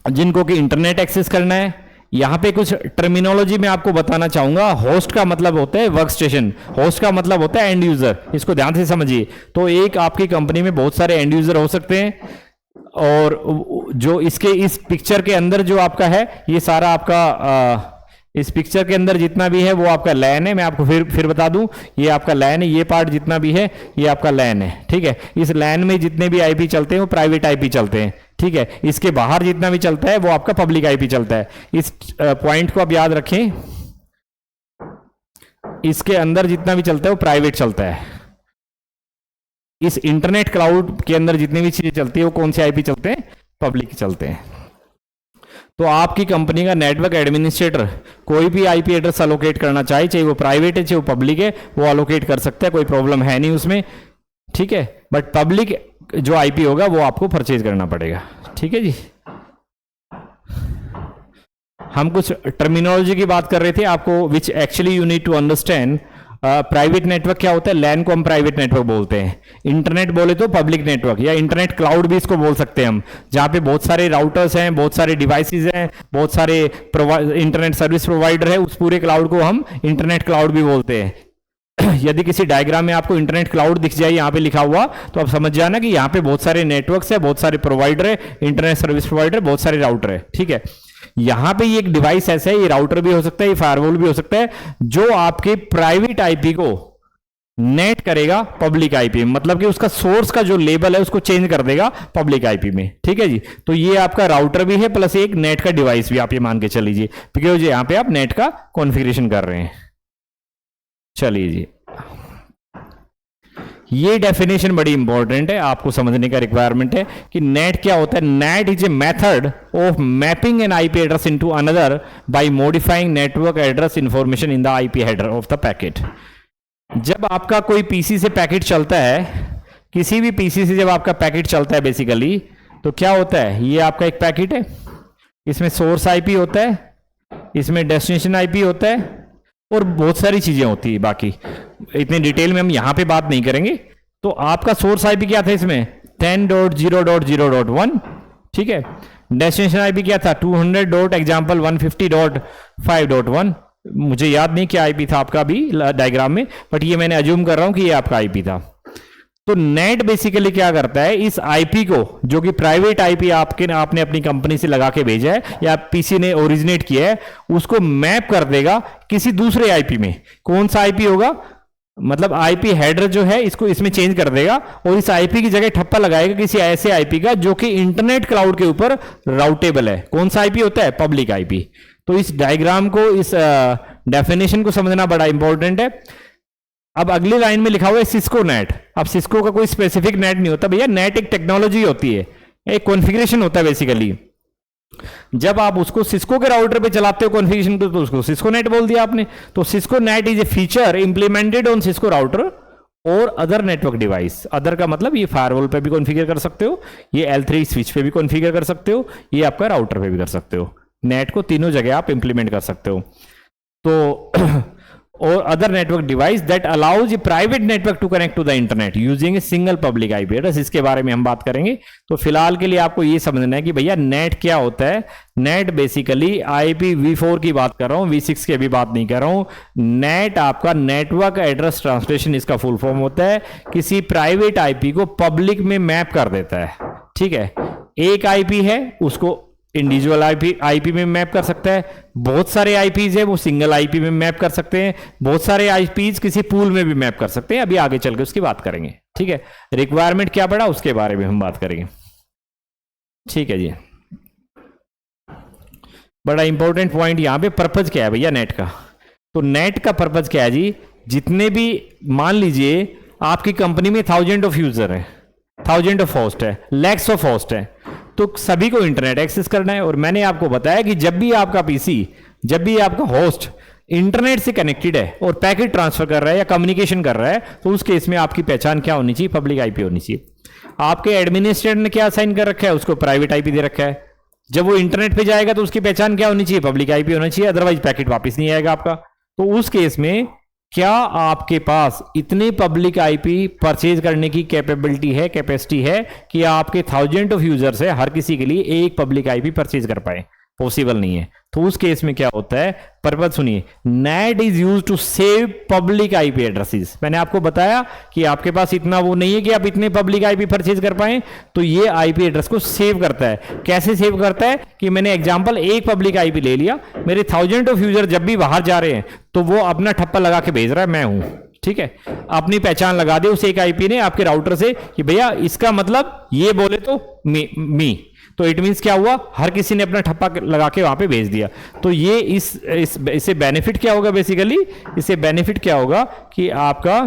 जिनको कि इंटरनेट एक्सेस करना है। यहां पे कुछ टर्मिनोलॉजी में आपको बताना चाहूंगा। होस्ट का मतलब होता है वर्क स्टेशन, होस्ट का मतलब होता है एंड यूजर, इसको ध्यान से समझिए। तो एक आपकी कंपनी में बहुत सारे एंड यूजर हो सकते हैं, और जो इसके इस पिक्चर के अंदर जो आपका है, ये सारा आपका इस पिक्चर के अंदर जितना भी है वो आपका लैन है। मैं आपको फिर बता दूं, ये आपका लैन है, ये पार्ट जितना भी है ये आपका लैन है। ठीक है, इस लैन में जितने भी आईपी चलते हैं वो प्राइवेट आईपी चलते हैं। ठीक है, इसके बाहर जितना भी चलता है वो आपका पब्लिक आईपी चलता है। इस पॉइंट को आप याद रखें, इसके अंदर जितना भी चलता है वो प्राइवेट चलता है। इस इंटरनेट क्लाउड के अंदर जितनी भी चीजें चलती है वो कौन से आईपी चलते हैं? पब्लिक चलते हैं। तो आपकी कंपनी का नेटवर्क एडमिनिस्ट्रेटर कोई भी आईपी एड्रेस अलोकेट करना चाहे, चाहे वो प्राइवेट है चाहे वो पब्लिक है, वो अलोकेट कर सकता है, कोई प्रॉब्लम है नहीं उसमें। ठीक है, बट पब्लिक जो आईपी होगा वो आपको परचेज करना पड़ेगा। ठीक है जी, हम कुछ टर्मिनोलॉजी की बात कर रहे थे आपको, which actually you need to understand. Private network क्या होता है? लैन को हम प्राइवेट नेटवर्क बोलते हैं। इंटरनेट बोले तो पब्लिक नेटवर्क या इंटरनेट क्लाउड भी इसको बोल सकते हैं हम, जहां पे बहुत सारे राउटर्स हैं, बहुत सारे डिवाइसेस हैं, बहुत सारे इंटरनेट सर्विस प्रोवाइडर है, उस पूरे क्लाउड को हम इंटरनेट क्लाउड भी बोलते हैं। यदि किसी डायग्राम में आपको इंटरनेट क्लाउड दिख जाए यहाँ पे लिखा हुआ, तो आप समझ जाना कि यहाँ पे बहुत सारे नेटवर्क्स है, बहुत सारे प्रोवाइडर है, इंटरनेट सर्विस प्रोवाइडर, बहुत सारे राउटर है। ठीक है, यहां पे ये एक डिवाइस ऐसा है, ये राउटर भी हो सकता है, ये फायरवॉल भी हो सकता है, जो आपके प्राइवेट आईपी को नेट करेगा पब्लिक आईपी में, मतलब कि उसका सोर्स का जो लेबल है उसको चेंज कर देगा पब्लिक आईपी में। ठीक है जी, तो ये आपका राउटर भी है प्लस एक नेट का डिवाइस भी, आप ये मान के चल लीजिए, बिकॉज यहां पे आप नेट का कॉन्फ़िगरेशन कर रहे हैं। चलिए जी, ये डेफिनेशन बड़ी इंपॉर्टेंट है, आपको समझने का रिक्वायरमेंट है कि नेट क्या होता है। Net is a method of mapping N IP address into another by modifying network address information in the IP header of the packet. जब आपका कोई पीसी से पैकेट चलता है, किसी भी पीसी से जब आपका पैकेट चलता है बेसिकली, तो क्या होता है? ये आपका एक पैकेट है, इसमें सोर्स आईपी होता है, इसमें डेस्टिनेशन आईपी होता है, और बहुत सारी चीजें होती है। बाकी इतने डिटेल में हम यहां पे बात नहीं करेंगे। तो आपका सोर्स आईपी क्या था इसमें? 10.0.0.1। ठीक है, डेस्टिनेशन आईपी क्या था? 200.example150.5.1। मुझे याद नहीं क्या आईपी था आपका अभी डायग्राम में, बट ये मैंने अज्यूम कर रहा हूं कि ये आपका आईपी था। तो नेट बेसिकली क्या करता है, इस आईपी को, जो कि प्राइवेट आईपी आपने अपनी कंपनी से लगा के भेजा है या पीसी ने ओरिजिनेट किया है, उसको मैप कर देगा किसी दूसरे आईपी में। कौन सा आईपी होगा? मतलब आईपी हेडर जो है इसको इसमें चेंज कर देगा और इस आईपी की जगह ठप्पा लगाएगा किसी ऐसे आईपी का जो कि इंटरनेट क्लाउड के ऊपर राउटेबल है। कौन सा आईपी होता है? Public IP. तो इस डायग्राम को, इस डेफिनेशन को समझना बड़ा इंपॉर्टेंट है। अब अगली लाइन में लिखा हुआ है सिस्को नेट। अब सिस्को का कोई स्पेसिफिक नेट नहीं होता भैया, नेट एक टेक्नोलॉजी होती है, एक कॉन्फ़िगरेशन होता है बेसिकली। जब आप उसको सिस्को के राउटर पे चलाते हो कॉन्फ़िगरेशन को, तो उसको सिस्को नेट बोल दिया आपने। तो Cisco net is a feature implemented on Cisco router और अदर नेटवर्क डिवाइस। अदर का मतलब ये फायरवॉल पे भी कॉन्फ़िगर कर सकते हो, ये L3 स्विच पे भी कॉन्फ़िगर कर सकते हो, ये आपका राउटर पे भी कर सकते हो। नेट को तीनों जगह आप इंप्लीमेंट कर सकते हो। तो और other network device that allows a private network to connect to the internet using a single public IP address. इसके बारे में हम बात करेंगे। तो फिलहाल के लिए आपको ये समझना है कि भैया नेट क्या होता है। नेट बेसिकली IPv4 की बात कर रहा हूं, V6 की अभी बात नहीं कर रहा हूं। नेट आपका नेटवर्क एड्रेस ट्रांसलेशन इसका फुल फॉर्म होता है, किसी प्राइवेट आईपी को पब्लिक में मैप कर देता है। ठीक है, एक आईपी है उसको इंडिविजुअल आईपी में मैप कर सकता है, बहुत सारे आईपीज है वो सिंगल आईपी में मैप कर सकते हैं, बहुत सारे आईपीज किसी पूल में भी मैप कर सकते हैं। अभी आगे चल के उसकी बात करेंगे। ठीक है, रिक्वायरमेंट क्या पड़ा उसके बारे में हम बात करेंगे। ठीक है जी। बड़ा इंपॉर्टेंट पॉइंट यहाँ पे पर्पज क्या है भैया नेट का। तो नेट का पर्पज क्या है जी, जितने भी मान लीजिए आपकी कंपनी में 1000 ऑफ यूजर है, 1000 ऑफ होस्ट है, लैक्स ऑफ होस्ट है, तो सभी को इंटरनेट एक्सेस करना है। और मैंने आपको बताया कि जब भी आपका पीसी, जब भी आपका होस्ट इंटरनेट से कनेक्टेड है और पैकेट ट्रांसफर कर रहा है या कम्युनिकेशन कर रहा है, तो उस केस में आपकी पहचान क्या होनी चाहिए, पब्लिक आईपी होनी चाहिए। आपके एडमिनिस्ट्रेटर ने क्या असाइन कर रखा है, उसको प्राइवेट आईपी दे रखा है। जब वो इंटरनेट पे जाएगा तो उसकी पहचान क्या होनी चाहिए, पब्लिक आईपी होना चाहिए, अदरवाइज पैकेट वापस नहीं आएगा आपका। तो उस केस में क्या आपके पास इतने पब्लिक आईपी परचेज करने की कैपेबिलिटी है, कैपेसिटी है कि आपके 1000 ऑफ यूजर्स है, हर किसी के लिए एक पब्लिक आईपी परचेज कर पाए? पॉसिबल नहीं है। तो उस केस में क्या होता है, पर्पज सुनिए, NAT is use to save public IP addresses. मैंने आपको बताया कि आपके पास इतना वो नहीं है कि आप इतने पब्लिक आईपी परचेज कर पाए, तो ये आईपी एड्रेस को सेव करता है। कैसे सेव करता है कि मैंने एग्जांपल एक पब्लिक आईपी ले लिया, मेरे 1000 ऑफ यूजर जब भी बाहर जा रहे हैं तो वो अपना ठप्पा लगा के भेज रहा है, मैं हूं, ठीक है, अपनी पहचान लगा दे उस एक आईपी ने आपके राउटर से कि भैया इसका मतलब ये बोले तो मी, तो इट मींस क्या हुआ, हर किसी ने अपना ठप्पा लगा के वहां पे भेज दिया। तो ये इससे बेनिफिट क्या होगा, बेसिकली इससे बेनिफिट क्या होगा कि आपका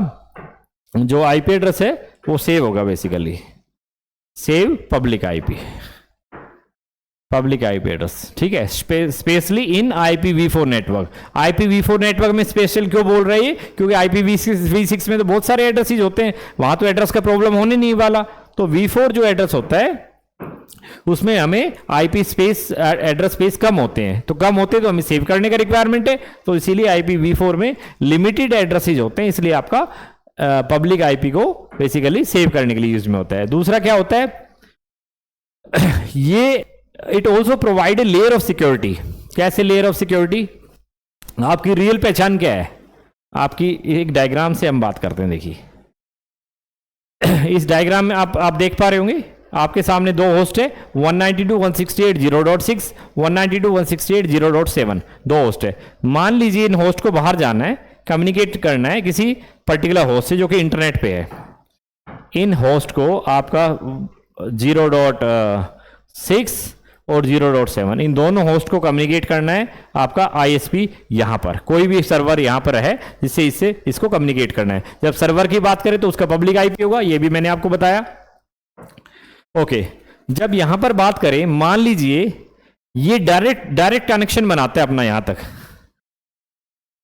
जो आईपी एड्रेस है वो सेव होगा, basically save public IP, public IP address, ठीक है, specially in IPv4 network. IPv4 network में स्पेशल क्यों बोल रहे हैं, क्योंकि IPv6 में तो बहुत सारे एड्रेसेस होते हैं, वहां तो एड्रेस का प्रॉब्लम होने नहीं वाला। तो V4 जो एड्रेस होता है उसमें हमें आईपी स्पेस, एड्रेस स्पेस कम होते हैं, तो कम होते हैं तो हमें सेव करने का रिक्वायरमेंट है, तो इसीलिए IPv4 में लिमिटेड एड्रेसेस होते हैं, इसलिए आपका पब्लिक आईपी को बेसिकली सेव करने के लिए यूज में होता है। दूसरा क्या होता है, ये it also provide a layer of security. कैसे लेयर ऑफ सिक्योरिटी, आपकी रियल पहचान क्या है, आपकी एक डायग्राम से हम बात करते हैं। देखिए इस डायग्राम में आप देख पा रहे होंगे, आपके सामने दो होस्ट है, 192.168.0.6, 192.168.0.7, दो होस्ट है। मान लीजिए इन होस्ट को बाहर जाना है, कम्युनिकेट करना है किसी पर्टिकुलर होस्ट से जो कि इंटरनेट पे है। इन होस्ट को आपका 0.6 और 0.7, इन दोनों होस्ट को कम्युनिकेट करना है आपका ISP यहां पर, कोई भी सर्वर यहां पर है जिससे इसको कम्युनिकेट करना है। जब सर्वर की बात करें तो उसका पब्लिक आईपी होगा, ये भी मैंने आपको बताया। ओके, जब यहां पर बात करें, मान लीजिए ये डायरेक्ट कनेक्शन बनाता है अपना यहां तक।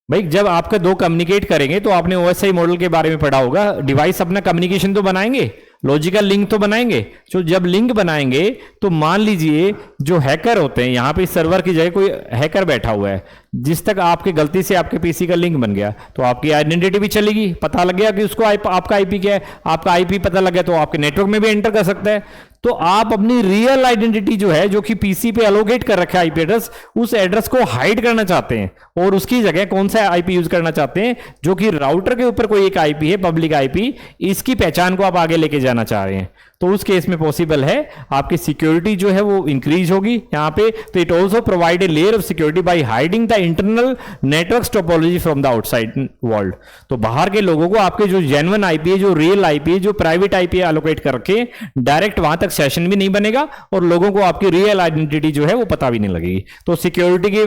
भाई जब आपका दो कम्युनिकेट करेंगे तो आपने OSI मॉडल के बारे में पढ़ा होगा, डिवाइस अपना कम्युनिकेशन तो बनाएंगे, लॉजिकल लिंक तो बनाएंगे। तो जब लिंक बनाएंगे तो मान लीजिए जो हैकर होते हैं, यहां पे सर्वर की जगह कोई हैकर बैठा हुआ है, जिस तक आपके गलती से आपके पीसी का लिंक बन गया तो आपकी आइडेंटिटी भी चलेगी, पता लग गया कि उसको आपका आईपी क्या है, आपका आईपी पता लग गया तो आपके नेटवर्क में भी एंटर कर सकता है। तो आप अपनी रियल आइडेंटिटी जो है, जो कि पीसी पे एलोकेट कर रखा है आईपी एड्रेस, उस एड्रेस को हाइड करना चाहते हैं और उसकी जगह कौन सा आईपी यूज करना चाहते हैं, जो कि राउटर के ऊपर कोई एक आईपी है, पब्लिक आईपी, इसकी पहचान को आप आगे लेके जाना चाह रहे हैं। तो उस केस में पॉसिबल है आपकी सिक्योरिटी जो है वो इंक्रीज होगी यहां पे। तो it also provide a layer of security bye hiding the internal network topology from the outside world. तो बाहर के लोगों को आपके जो जेन्युइन आईपी है, जो रियल आईपी है, जो प्राइवेट आईपी एलोकेट करके डायरेक्ट वहां तक सेशन भी नहीं बनेगा और लोगों को आपकी रियल आइडेंटिटी जो है वो पता भी नहीं लगेगी। तो सिक्योरिटी के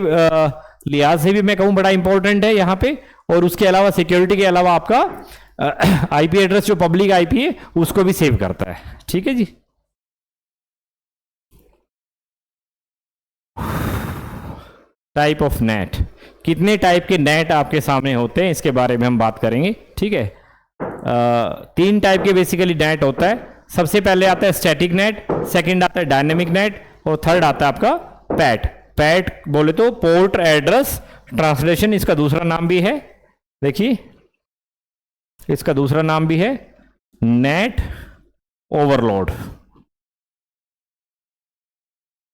लिहाज से भी मैं कहूं बड़ा इंपॉर्टेंट है यहां पे। और उसके अलावा सिक्योरिटी के अलावा आपका आईपी एड्रेस जो पब्लिक आईपी है उसको भी सेव करता है, ठीक है जी। टाइप ऑफ नेट, कितने टाइप के नेट आपके सामने होते हैं इसके बारे में हम बात करेंगे, ठीक है। 3 टाइप के बेसिकली नेट होता है। सबसे पहले आता है स्टैटिक नेट, सेकंड आता है डायनेमिक नेट और थर्ड आता है आपका पैट। पैट बोले तो पोर्ट एड्रेस ट्रांसलेशन, इसका दूसरा नाम भी है, देखिए इसका दूसरा नाम भी है नेट ओवरलोड।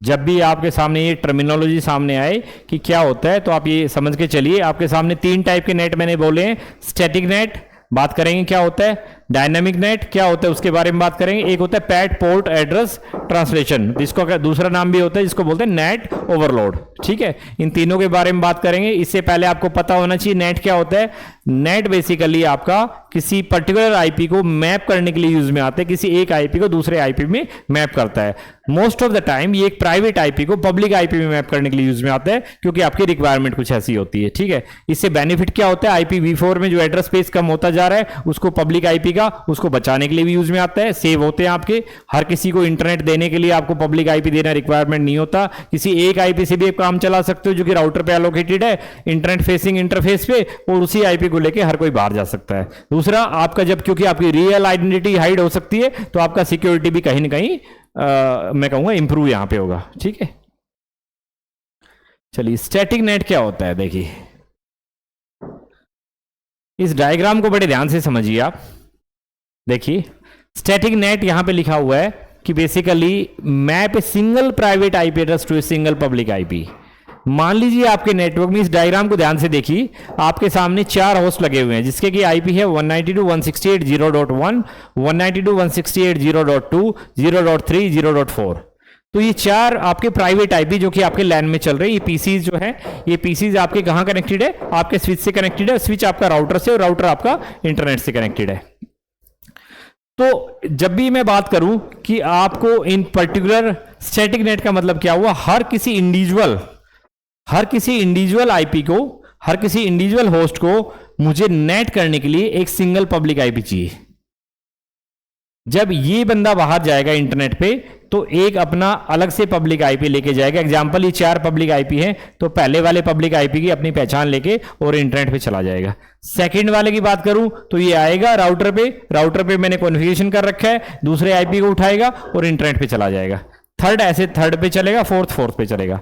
जब भी आपके सामने ये टर्मिनोलॉजी सामने आए कि क्या होता है तो आप ये समझ के चलिए। आपके सामने 3 टाइप के नेट मैंने बोले हैं। स्टैटिक नेट बात करेंगे क्या होता है, डायनामिक नेट क्या होता है उसके बारे में बात करेंगे। एक होता है पैट पोर्ट एड्रेस ट्रांसलेशन, जिसको दूसरा नाम भी होता है जिसको बोलते हैं नेट ओवरलोड। ठीक है, इन तीनों के बारे में बात करेंगे। इससे पहले आपको पता होना चाहिए नेट क्या होता है। नेट बेसिकली आपका किसी पर्टिकुलर आईपी को मैप करने के लिए यूज में आता है, किसी एक आईपी को दूसरे आईपी में मैप करता है। मोस्ट ऑफ द टाइम ये एक प्राइवेट आईपी को पब्लिक आईपी में मैप करने के लिए यूज में आता है, क्योंकि आपकी रिक्वायरमेंट कुछ ऐसी होती है। ठीक है, इससे बेनिफिट क्या होता है, IPv4 में जो एड्रेस स्पेस कम होता जा रहा है उसको पब्लिक आईपी का उसको बचाने के लिए भी यूज में आता है। सेव होते हैं आपके, हर किसी को इंटरनेट देने के लिए आपको पब्लिक आईपी देना रिक्वायरमेंट नहीं होता। किसी एक आईपी से भी आप काम चला सकते हो जो कि राउटर पे एलोकेटेड है इंटरनेट फेसिंग इंटरफेस पे, और उसी आईपी को लेके हर कोई बाहर जा सकता है। दूसरा, आपका जब क्योंकि आपकी रियल आइडेंटिटी हाइड हो सकती है तो आपका सिक्योरिटी भी कहीं ना कहीं मैं कहूंगा इंप्रूव यहां पे होगा। ठीक है, चलिए स्टैटिक नेट क्या होता है देखिए, इस डायग्राम को बड़े ध्यान से समझिए आप। देखिए स्टैटिक नेट यहां पे लिखा हुआ है कि basically map a single private IP address to a single public IP. मान लीजिए आपके नेटवर्क में, इस डायग्राम को ध्यान से देखिए, आपके सामने 4 होस्ट लगे हुए हैं जिसके कि आईपी है 192.168.0.1, 192.168.0.2, 0.3, 0.4। तो ये 4 आपके प्राइवेट आईपी जो कि आपके लैन में चल रहे हैं। ये पीसीज जो है, ये पीसीज आपके कहां कनेक्टेड है, आपके स्विच से कनेक्टेड है, स्विच आपका राउटर से, और राउटर आपका इंटरनेट से कनेक्टेड है। तो जब भी मैं बात करूं कि आपको इन पर्टिकुलर स्टैटिक नेट का मतलब क्या हुआ, हर किसी इंडिविजुअल आईपी को, हर किसी इंडिविजुअल होस्ट को मुझे नेट करने के लिए एक सिंगल पब्लिक आईपी चाहिए। जब ये बंदा बाहर जाएगा इंटरनेट पे तो एक अपना अलग से पब्लिक आईपी लेके जाएगा। एग्जांपल, ये 4 पब्लिक आईपी हैं तो पहले वाले पब्लिक आईपी की अपनी पहचान लेके और इंटरनेट पे चला जाएगा। सेकंड वाले की बात करूं तो ये आएगा राउटर पे मैंने कॉन्फ़िगरेशन कर रखा है, दूसरे आईपी को उठाएगा और इंटरनेट पे चला जाएगा। थर्ड ऐसे थर्ड पे चलेगा, फोर्थ पे चलेगा।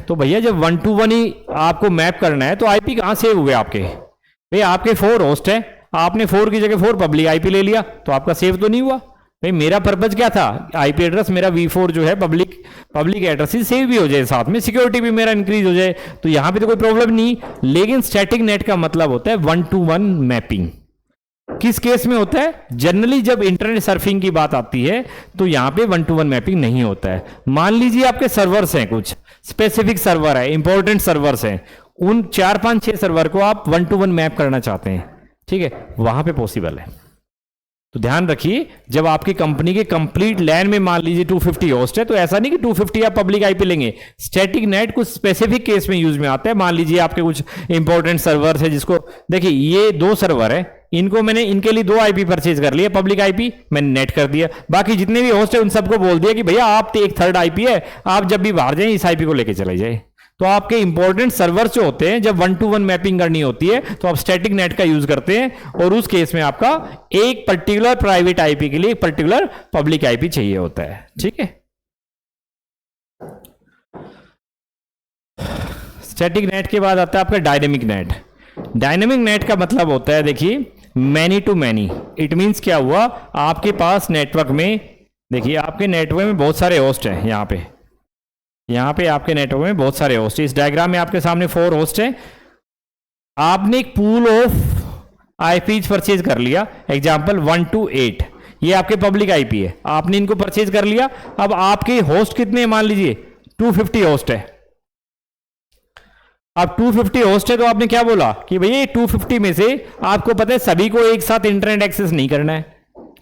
तो भैया जब 1 to 1 ही आपको मैप करना है तो आईपी कहां सेव हुए आपके, भाई आपके 4 होस्ट है, आपने 4 की जगह 4 पब्लिक आईपी ले लिया तो आपका सेव तो नहीं हुआ। भाई मेरा पर्पज क्या था, आईपी एड्रेस मेरा V4 जो है पब्लिक एड्रेस ही सेव भी हो जाए, साथ में सिक्योरिटी भी मेरा इंक्रीज हो जाए, तो यहां पे तो कोई प्रॉब्लम नहीं। लेकिन स्टैटिक नेट का मतलब होता है 1 to 1 मैपिंग। किस केस में होता है, जनरली जब इंटरनेट सर्फिंग की बात आती है तो यहां पे 1 to 1 मैपिंग नहीं होता है। मान लीजिए आपके सर्वर्स हैं, कुछ स्पेसिफिक सर्वर है, इंपॉर्टेंट सर्वर्स हैं, उन 4, 5, 6 सर्वर को आप 1 to 1 मैप करना चाहते हैं, ठीक है, वहां पे पॉसिबल है। तो ध्यान रखिए, जब आपकी कंपनी के कंप्लीट लैन में मान लीजिए 250 होस्ट है तो ऐसा नहीं कि 250 आप पब्लिक आईपी लेंगे। स्टैटिक नेट कुछ स्पेसिफिक केस में यूज में आता है। मान लीजिए आपके कुछ इंपॉर्टेंट सर्वर है, जिसको देखिए ये 2 सर्वर है, इनको मैंने इनके लिए 2 आईपी परचेज कर लिया, पब्लिक आईपी मैंने नेट कर दिया। बाकी जितने भी होस्ट है उन सबको बोल दिया कि भैया आप एक थर्ड आईपी है, आप जब भी बाहर जाए इस आईपी को लेके चले जाए। तो आपके इंपॉर्टेंट सर्वर जो होते हैं, जब 1 to 1 मैपिंग करनी होती है तो आप स्टैटिक नेट का यूज करते हैं, और उस केस में आपका एक पर्टिकुलर प्राइवेट आईपी के लिए एक पर्टिकुलर पब्लिक आईपी चाहिए होता है। ठीक है, स्टैटिक नेट के बाद आता है आपका डायनेमिक नेट। डायनेमिक नेट का मतलब होता है, देखिए, many to many. It means क्या हुआ, आपके पास नेटवर्क में, देखिए आपके नेटवर्क में बहुत सारे होस्ट हैं, यहां पे आपके नेटवर्क में बहुत सारे होस्ट। इस डायग्राम में आपके सामने 4 होस्ट हैं। आपने एक पूल ऑफ आईपीज परचेज कर लिया, एग्जांपल 1 to 8, ये आपके पब्लिक आईपी है, आपने इनको परचेज कर लिया। अब आपके होस्ट कितने हैं, मान लीजिए 250 होस्ट है। अब 250 होस्ट है तो आपने क्या बोला कि भैया 250 में से आपको पता है सभी को एक साथ इंटरनेट एक्सेस नहीं करना है,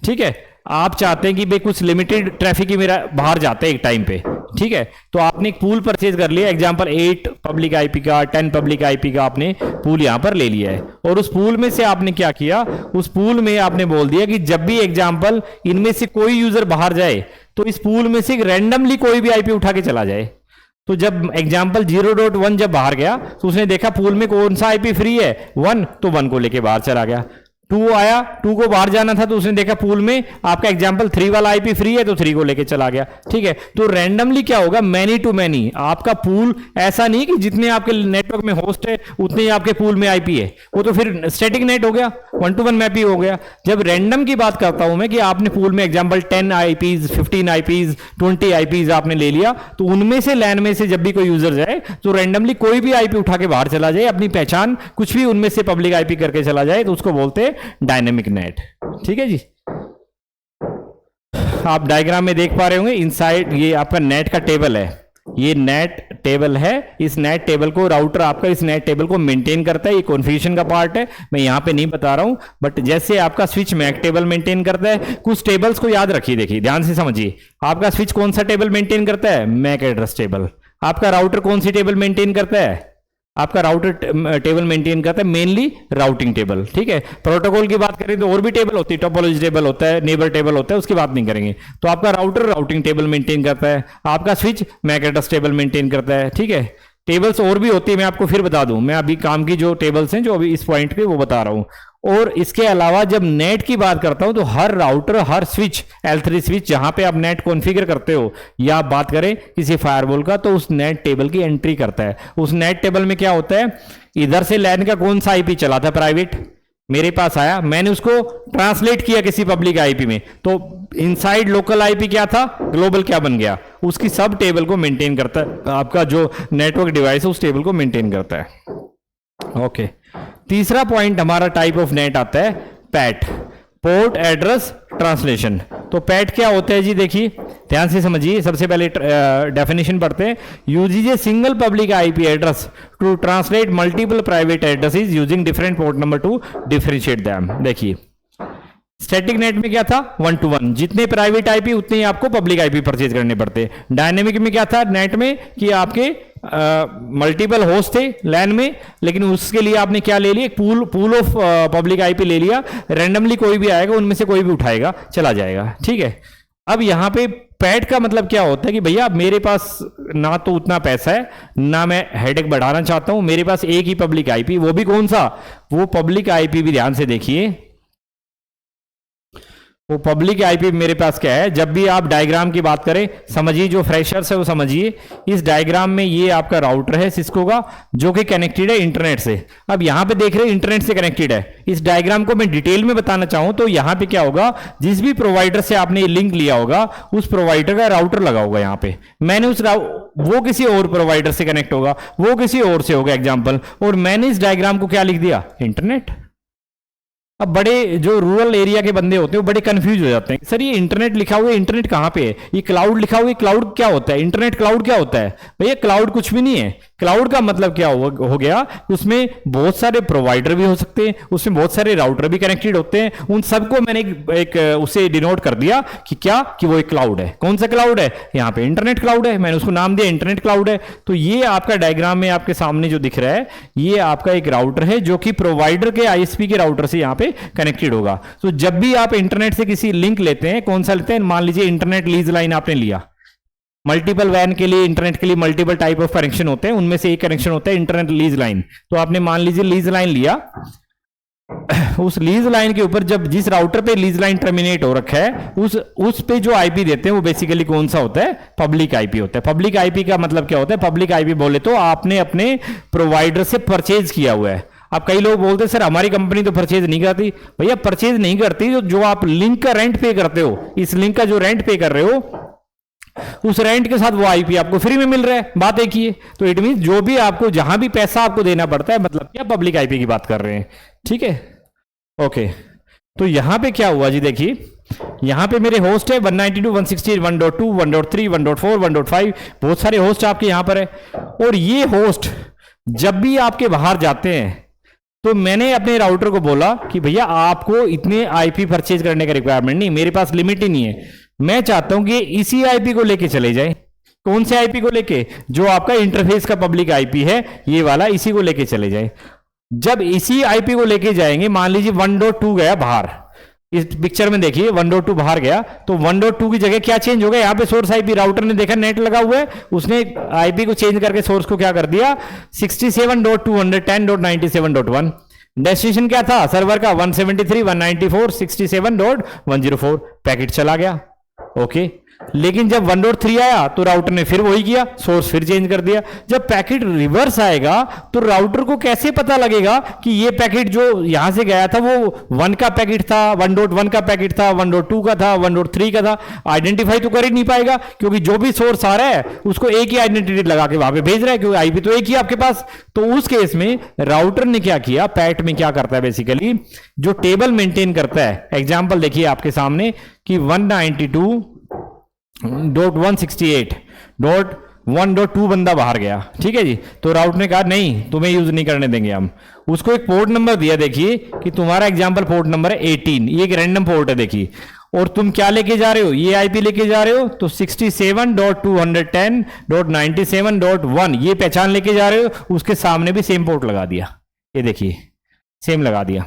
ठीक है, आप चाहते हैं कि भाई कुछ लिमिटेड ट्रैफिक ही मेरा बाहर जाता है एक टाइम पे, ठीक है। तो आपने एक पूल परचेज कर लिया, एग्जांपल 8 पब्लिक आईपी का, 10 पब्लिक आईपी का आपने पूल यहां पर ले लिया है, और उस पूल में से आपने क्या किया, उस पूल में आपने बोल दिया कि जब भी एग्जांपल इनमें से कोई यूजर बाहर जाए तो इस पूल में से रैंडमली कोई भी आईपी उठा के चला जाए। तो जब एग्जांपल 0.1 जब बाहर गया तो उसने देखा पूल में कौन सा आईपी फ्री है, 1, तो 1 को लेके बाहर चला गया। 2 आया, 2 को बाहर जाना था तो उसने देखा पूल में आपका एग्जांपल 3 वाला आईपी फ्री है तो 3 को लेके चला गया, ठीक है। तो रैंडमली क्या होगा, मैनी टू मैनी, आपका पूल ऐसा नहीं कि जितने आपके नेटवर्क में होस्ट है उतने ही आपके पूल में आईपी है, वो तो फिर स्टैटिक नेट हो गया, 1 to 1 मैपिंग हो गया। जब रैंडम की बात करता हूं मैं कि आपने पूल में एग्जांपल 10 आईपीज, 15 आईपीज, 20 आईपीज आपने ले लिया, तो उनमें से लैन में से जब भी कोई यूजर जाए तो रैंडमली कोई भी आईपी उठा के बाहर चला जाए, अपनी पहचान कुछ भी उनमें से पब्लिक आईपी करके चला जाए, तो उसको बोलते हैं डायनेमिक नेट। ठीक है जी, आप डायग्राम में देख पा रहे होंगे इनसाइड ये आपका नेट का टेबल है, ये नेट टेबल है। इस नेट टेबल को राउटर आपका इस नेट टेबल को मेंटेन करता है, ये कॉन्फ़िगरेशन का पार्ट है, मैं यहां पे नहीं बता रहा हूं, बट जैसे आपका स्विच मैक टेबल मेंटेन करता है, कुछ टेबल्स को याद रखिए, देखिए ध्यान से समझिए। आपका स्विच कौन सा टेबल मेंटेन करता है? MAC address table. आपका राउटर कौन सी टेबल मेंटेन करता है? आपका राउटर टेबल मेंटेन करता है मेनली राउटिंग टेबल। ठीक है, प्रोटोकॉल की बात करें तो और भी टेबल होती है, टोपोलॉजी टेबल होता है, नेबर टेबल होता है, उसकी बात नहीं करेंगे। तो आपका राउटर राउटिंग टेबल मेंटेन करता है, आपका switch MAC address table maintain करता है। ठीक है, टेबल्स और भी होती है, मैं आपको फिर बता दूं, मैं अभी काम की जो टेबल्स हैं जो अभी इस पॉइंट पे वो बता रहा हूं। और इसके अलावा जब नेट की बात करता हूं तो हर राउटर, हर स्विच, L3 स्विच जहां पे आप नेट कॉन्फ़िगर करते हो या आप बात करें किसी फायरवॉल का, तो उस नेट टेबल की एंट्री करता है। उस नेट टेबल में क्या होता है, इधर से लैन का कौन सा आईपी चला था प्राइवेट, मेरे पास आया, मैंने उसको ट्रांसलेट किया किसी पब्लिक आईपी में, तो इनसाइड लोकल आईपी क्या था, ग्लोबल क्या बन गया, उसकी सब टेबल को मेंटेन करता है। आपका जो नेटवर्क डिवाइस है उस टेबल को मेंटेन करता है। ओके, तीसरा पॉइंट हमारा टाइप ऑफ नेट आता है पैट, पोर्ट एड्रेस ट्रांसलेशन। तो पैट क्या होता है जी, देखिए ध्यान से समझिए। सबसे पहले डेफिनेशन पढ़ते हैं। Uses a single public IP address to translate multiple private addresses using different port number to differentiate them. देखिए स्टैटिक नेट में क्या था, 1 to 1, जितने प्राइवेट आईपी उतने ही आपको पब्लिक आईपी परचेज करने पड़ते। डायनेमिक में क्या था नेट में कि आपके मल्टीपल होस्ट थे लैन में, लेकिन उसके लिए आपने क्या ले लिया, एक पूल ऑफ पब्लिक आईपी ले लिया, रैंडमली कोई भी आएगा उनमें से कोई भी उठाएगा चला जाएगा। ठीक है, अब यहां पे पैट का मतलब क्या होता है कि भैया मेरे पास ना तो उतना पैसा है, ना मैं हेडेक बढ़ाना चाहता हूं, मेरे पास एक ही पब्लिक आईपी, वो भी कौन सा, वो पब्लिक आईपी भी ध्यान से देखिए, वो पब्लिक आईपी मेरे पास क्या है। जब भी आप डायग्राम की बात करें, समझिए जो फ्रेशर्स है वो समझिए, इस डायग्राम में ये आपका राउटर है सिस्को का जो कि कनेक्टेड है इंटरनेट से। अब यहां पे देख रहे हैं इंटरनेट से कनेक्टेड है। इस डायग्राम को मैं डिटेल में बताना चाहूं तो यहां पे क्या होगा, जिस भी प्रोवाइडर से आपने लिंक लिया होगा उस प्रोवाइडर का राउटर लगा होगा यहां पे, मैंने उस वो किसी और प्रोवाइडर से कनेक्ट होगा, वो किसी और से होगा एग्जाम्पल, और मैंने इस डायग्राम को क्या लिख दिया, इंटरनेट। अब बड़े जो रूरल एरिया के बंदे होते हैं वो बड़े कंफ्यूज हो जाते हैं, सर ये इंटरनेट लिखा हुआ है, इंटरनेट कहां पे है, ये क्लाउड लिखा हुआ है, क्लाउड क्या होता है, इंटरनेट क्लाउड क्या होता है। भैया क्लाउड कुछ भी नहीं है। क्लाउड का मतलब क्या हो गया, उसमें बहुत सारे प्रोवाइडर भी हो सकते हैं, उसमें बहुत सारे राउटर भी कनेक्टेड होते हैं, उन सबको मैंने एक उसे डिनोट कर दिया कि क्या, कि वो एक क्लाउड है। कौन सा क्लाउड है, यहाँ पे इंटरनेट क्लाउड है, मैंने उसको नाम दिया इंटरनेट क्लाउड है। तो ये आपका डायग्राम में आपके सामने जो दिख रहा है ये आपका एक राउटर है जो कि प्रोवाइडर के आईएसपी के राउटर से यहाँ पे कनेक्टेड होगा। तो जब भी आप इंटरनेट से किसी लिंक लेते हैं, कौन सा लेते हैं, मान लीजिए इंटरनेट लीज लाइन आपने लिया, मल्टीपल वैन के लिए, इंटरनेट के लिए मल्टीपल टाइप ऑफ कनेक्शन होते हैं, उनमें से एक कनेक्शन होता है इंटरनेट लीज लाइन। तो आपने मान लीजिए लीज लाइन लिया, उस लीज लाइन के ऊपर जब जिस राउटर पे लीज लाइन टर्मिनेट हो रखा है उस पे जो आईपी देते हैं वो बेसिकली कौन सा होता है, पब्लिक आईपी होता है। पब्लिक आईपी का मतलब क्या होता है, पब्लिक आईपी बोले तो आपने अपने प्रोवाइडर से परचेज किया हुआ है। अब कई लोग बोलते हैं सर हमारी कंपनी तो परचेज नहीं करती। भैया परचेज नहीं करती, जो आप लिंक का रेंट पे करते हो, इस लिंक का जो रेंट पे कर रहे हो उस रेंट के साथ वो आईपी आपको फ्री में मिल रहा है, बात एक ही है। तो इट मीन जो भी आपको जहां भी पैसा आपको देना पड़ता है, मतलब क्या पब्लिक आईपी की बात कर रहे हैं। ठीक है, ओके। तो यहां पे क्या हुआ जी, देखिए यहां पे मेरे होस्ट है 192.168, 1.2, 1.3, 1.4, 1.5, बहुत सारे होस्ट आपके यहां पर है। और ये होस्ट जब भी आपके बाहर जाते हैं तो मैंने अपने राउटर को बोला कि भैया आपको इतने आईपी परचेज करने का रिक्वायरमेंट नहीं, मेरे पास लिमिट ही नहीं है, मैं चाहता हूं कि इसी आईपी को लेके चले जाए। कौन से आईपी को लेके, जो आपका इंटरफेस का पब्लिक आईपी है ये वाला, इसी को लेके चले जाए। जब इसी आईपी को लेके जाएंगे, मान लीजिए 1.2 गया बाहर, इस पिक्चर में देखिए 1.2 बाहर गया, तो 1.2 की जगह क्या चेंज हो गया, यहाँ पे सोर्स आईपी, राउटर ने देखा नेट लगा हुआ है, उसने आईपी को चेंज करके सोर्स को क्या कर दिया 67.210.97.1। डेस्टिनेशन क्या था सर्वर का 173.194.67.104, पैकेट चला गया। ओके, लेकिन जब 1.3 आया तो राउटर ने फिर वही किया, सोर्स फिर चेंज कर दिया। जब पैकेट रिवर्स आएगा तो राउटर को कैसे पता लगेगा कि ये पैकेट जो यहां से गया था वो 1 का पैकेट था, 1.1 का पैकेट था, 1.2 का था, 1.3 का था? आइडेंटिफाई तो कर ही नहीं पाएगा, क्योंकि जो भी सोर्स आ रहा है उसको एक ही आइडेंटिटी लगा के वहां पे भेज रहा है, क्योंकि आईपी तो एक ही आपके पास। तो उस केस में राउटर ने क्या किया, पैट में क्या करता है बेसिकली, जो टेबल मेंटेन करता है, एग्जांपल देखिए आपके सामने कि 192.168.1.2 बंदा बाहर गया, ठीक है जी। तो राउटर ने कहा नहीं, तुम्हें यूज नहीं करने देंगे हम। उसको एक पोर्ट नंबर दिया, देखिए कि तुम्हारा एग्जांपल पोर्ट नंबर है 18, ये एक रैंडम पोर्ट है देखिए, और तुम क्या लेके जा रहे हो, ये आईपी लेके जा रहे हो, तो 67.210.97.1 ये पहचान लेके जा रहे हो, उसके सामने भी सेम पोर्ट लगा दिया, ये देखिए सेम लगा दिया।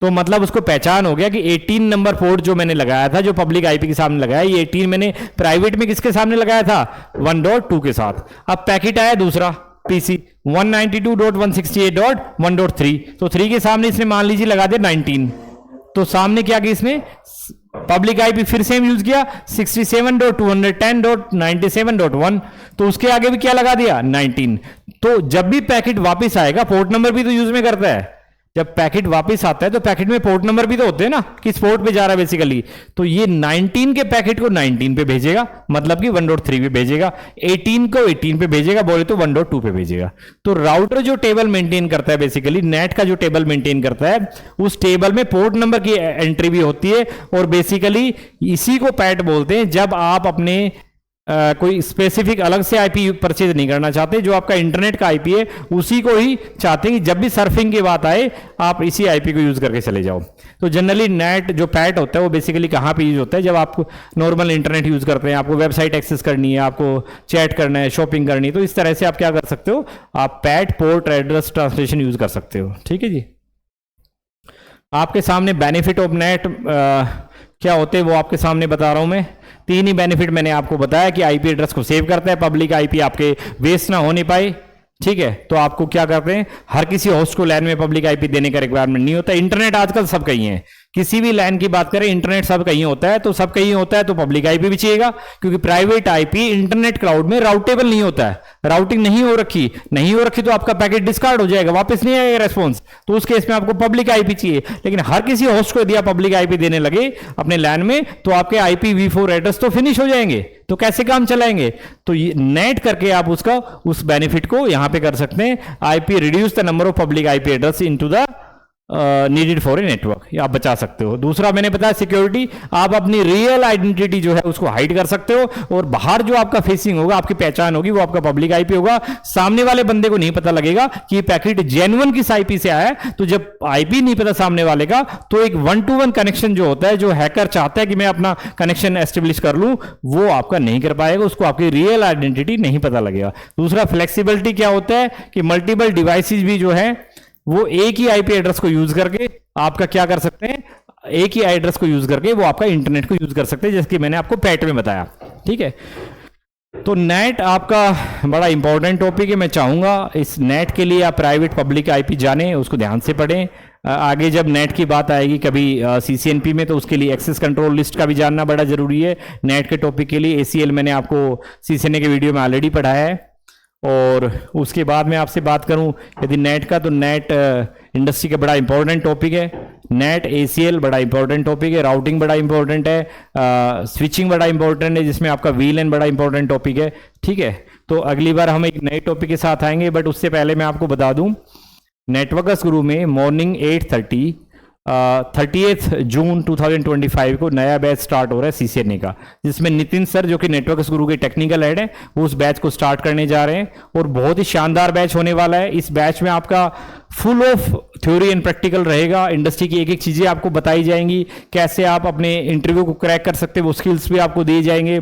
तो मतलब उसको पहचान हो गया कि 18 नंबर पोर्ट जो मैंने लगाया था, जो पब्लिक आईपी के सामने लगाया, ये 18 मैंने प्राइवेट में किसके सामने लगाया था, 1.2 के साथ। अब पैकेट आया दूसरा पीसी 192.168.1.3, तो 3 के सामने इसने मान लीजिए लगा दिया 19, तो सामने क्या किया इसने, पब्लिक आईपी फिर सेम यूज किया 67.210.97.1, तो उसके आगे भी क्या लगा दिया 19। तो जब भी पैकेट वापस आएगा, पोर्ट नंबर भी तो यूज में करता है, जब पैकेट वापस आता है तो पैकेट में पोर्ट नंबर भी तो होते हैं ना, किस पोर्ट पे जा रहा है बेसिकली, तो ये 19 के पैकेट को 19 पे भेजेगा, मतलब कि 1.3 पे भेजेगा, 18 को 18 पे भेजेगा, बोले तो 1.2 पे भेजेगा। तो राउटर जो टेबल मेंटेन करता है बेसिकली, नेट का जो टेबल मेंटेन करता है, उस टेबल में पोर्ट नंबर की एंट्री भी होती है, और बेसिकली इसी को पैट बोलते हैं। जब आप अपने कोई स्पेसिफिक अलग से आईपी परचेज नहीं करना चाहते, जो आपका इंटरनेट का आईपी है उसी को ही चाहते हैं कि जब भी सर्फिंग की बात आए आप इसी आईपी को यूज करके चले जाओ। तो जनरली नेट जो पैट होता है वो बेसिकली कहाँ पे यूज होता है, जब आप नॉर्मल इंटरनेट यूज करते हैं, आपको वेबसाइट एक्सेस करनी है, आपको चैट करना है, शॉपिंग करनी है, तो इस तरह से आप क्या कर सकते हो, आप PAT port address translation use कर सकते हो, ठीक है जी। आपके सामने बेनिफिट ऑफ नेट क्या होते हैं वो आपके सामने बता रहा हूं मैं। 3 ही बेनिफिट मैंने आपको बताया कि आईपी एड्रेस को सेव करता है, पब्लिक आईपी आपके वेस्ट ना होने पाए, ठीक है। तो आपको क्या करते हैं, हर किसी होस्ट को लैन में पब्लिक आईपी देने का रिक्वायरमेंट नहीं होता। इंटरनेट आजकल सब कहीं है, किसी भी लैन की बात करें, इंटरनेट सब कहीं होता है, तो सब कहीं होता है तो पब्लिक आईपी भी चाहिएगा, क्योंकि प्राइवेट आईपी इंटरनेट क्लाउड में राउटेबल नहीं होता है, राउटिंग नहीं हो रखी तो आपका पैकेट डिस्कार्ड हो जाएगा, वापस नहीं आएगा रेस्पॉन्स, तो उस केस में आपको पब्लिक आईपी चाहिए। लेकिन हर किसी होस्ट को यदि आप पब्लिक आईपी देने लगे अपने लैन में, तो आपके IPv4 एड्रेस तो फिनिश हो जाएंगे, तो कैसे काम चलाएंगे। तो नेट करके आप उसका उस बेनिफिट को यहां पे कर सकते हैं, IP reduce the number of public IP address into the needed for a network, आप बचा सकते हो। दूसरा मैंने बताया सिक्योरिटी, आप अपनी रियल आइडेंटिटी जो है उसको हाइड कर सकते हो, और बाहर जो आपका फेसिंग होगा, आपकी पहचान होगी, वो आपका पब्लिक आईपी होगा, सामने वाले बंदे को नहीं पता लगेगा कि पैकेट जेन्युइन किस आईपी से आया है। तो जब आईपी नहीं पता सामने वाले का, तो एक 1-to-1 कनेक्शन जो होता है, जो हैकर चाहता है कि मैं अपना कनेक्शन एस्टेब्लिश कर लूं, वो आपका नहीं कर पाएगा, उसको आपकी रियल आइडेंटिटी नहीं पता लगेगा। दूसरा फ्लेक्सिबिलिटी क्या होता है कि मल्टीपल डिवाइसेज भी जो है वो एक ही आईपी एड्रेस को यूज करके आपका क्या कर सकते हैं, एक ही एड्रेस को यूज करके वो आपका इंटरनेट को यूज कर सकते हैं, जैसे कि मैंने आपको पैट में बताया, ठीक है। तो नेट आपका बड़ा इंपॉर्टेंट टॉपिक है, मैं चाहूंगा इस नेट के लिए आप प्राइवेट पब्लिक आईपी जानें, उसको ध्यान से पढ़ें। आगे जब नेट की बात आएगी कभी CCNP में, तो उसके लिए एक्सेस कंट्रोल लिस्ट का भी जानना बड़ा जरूरी है नेट के टॉपिक के लिए। ACL मैंने आपको CCNA के वीडियो में ऑलरेडी पढ़ाया है। और उसके बाद मैं आपसे बात करूं यदि नेट का, तो नेट इंडस्ट्री का बड़ा इंपॉर्टेंट टॉपिक है, नेट ACL बड़ा इंपॉर्टेंट टॉपिक है, राउटिंग बड़ा इंपॉर्टेंट है, स्विचिंग बड़ा इंपॉर्टेंट है, जिसमें आपका VLAN बड़ा इंपॉर्टेंट टॉपिक है, ठीक है। तो अगली बार हम एक नए टॉपिक के साथ आएंगे, बट उससे पहले मैं आपको बता दूं, नेटवर्कर्स गुरु में मॉर्निंग 8:30 30 जून 2025 को नया बैच स्टार्ट हो रहा है CCNA का, जिसमें नितिन सर जो कि नेटवर्क्स गुरु के टेक्निकल हेड है, वो उस बैच को स्टार्ट करने जा रहे हैं, और बहुत ही शानदार बैच होने वाला है। इस बैच में आपका full of theory and practical रहेगा, इंडस्ट्री की एक एक चीज़ें आपको बताई जाएंगी, कैसे आप अपने इंटरव्यू को क्रैक कर सकते हैं, वो स्किल्स भी आपको दिए जाएंगे।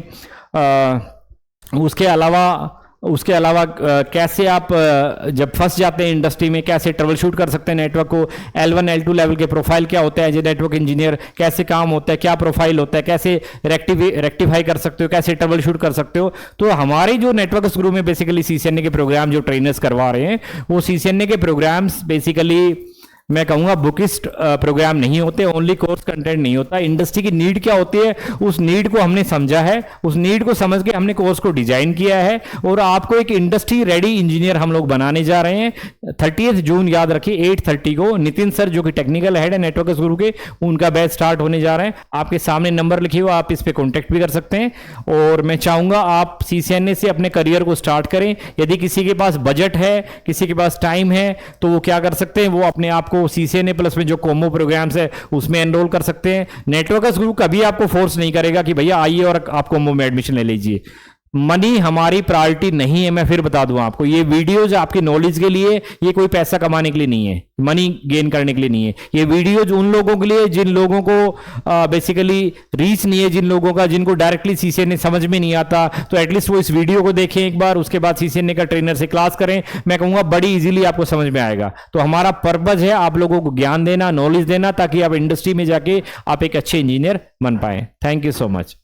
उसके अलावा कैसे आप जब फंस जाते हैं इंडस्ट्री में, कैसे ट्रबल शूट कर सकते हैं नेटवर्क को, L1 L2 लेवल के प्रोफाइल क्या होता है एज ए नेटवर्क इंजीनियर, कैसे काम होता है, क्या प्रोफाइल होता है, कैसे रेक्टिफाई कर सकते हो, कैसे ट्रबल शूट कर सकते हो। तो हमारे जो नेटवर्क गुरु में बेसिकली CCNA के प्रोग्राम जो ट्रेनर्स करवा रहे हैं, वो CCNA के प्रोग्राम्स बेसिकली मैं कहूँगा बुकिस्ट प्रोग्राम नहीं होते, ओनली कोर्स कंटेंट नहीं होता। इंडस्ट्री की नीड क्या होती है, उस नीड को हमने समझा है, उस नीड को समझ के हमने कोर्स को डिजाइन किया है और आपको एक इंडस्ट्री रेडी इंजीनियर हम लोग बनाने जा रहे हैं। 30 जून याद रखिए 8:30 को नितिन सर जो कि टेक्निकल हेड है नेटवर्क गुरु के, उनका बैच स्टार्ट होने जा रहे हैं। आपके सामने नंबर लिखे हुआ, आप इस पे कॉन्टेक्ट भी कर सकते हैं। और मैं चाहूंगा आप CCNA से अपने करियर को स्टार्ट करें। यदि किसी के पास बजट है, किसी के पास टाइम है, तो वो क्या कर सकते हैं, वो अपने आप को CCNA प्लस में जो कॉम्बो प्रोग्राम्स है उसमें एनरोल कर सकते हैं। नेटवर्कर्स ग्रुप कभी आपको फोर्स नहीं करेगा कि भैया आइए और आप कॉम्बो में एडमिशन ले लीजिए। मनी हमारी प्रायोरिटी नहीं है। मैं फिर बता दूं आपको, ये वीडियोज आपकी नॉलेज के लिए, ये कोई पैसा कमाने के लिए नहीं है, मनी गेन करने के लिए नहीं है। ये वीडियोज उन लोगों के लिए जिन लोगों को बेसिकली रीच नहीं है, जिन लोगों का जिनको डायरेक्टली CCNA समझ में नहीं आता, तो एटलीस्ट वो इस वीडियो को देखें एक बार, उसके बाद CCNA का ट्रेनर से क्लास करें। मैं कहूंगा बड़ी इजीली आपको समझ में आएगा। तो हमारा पर्पज है आप लोगों को ज्ञान देना, नॉलेज देना, ताकि आप इंडस्ट्री में जाके आप एक अच्छे इंजीनियर बन पाए। Thank you so much.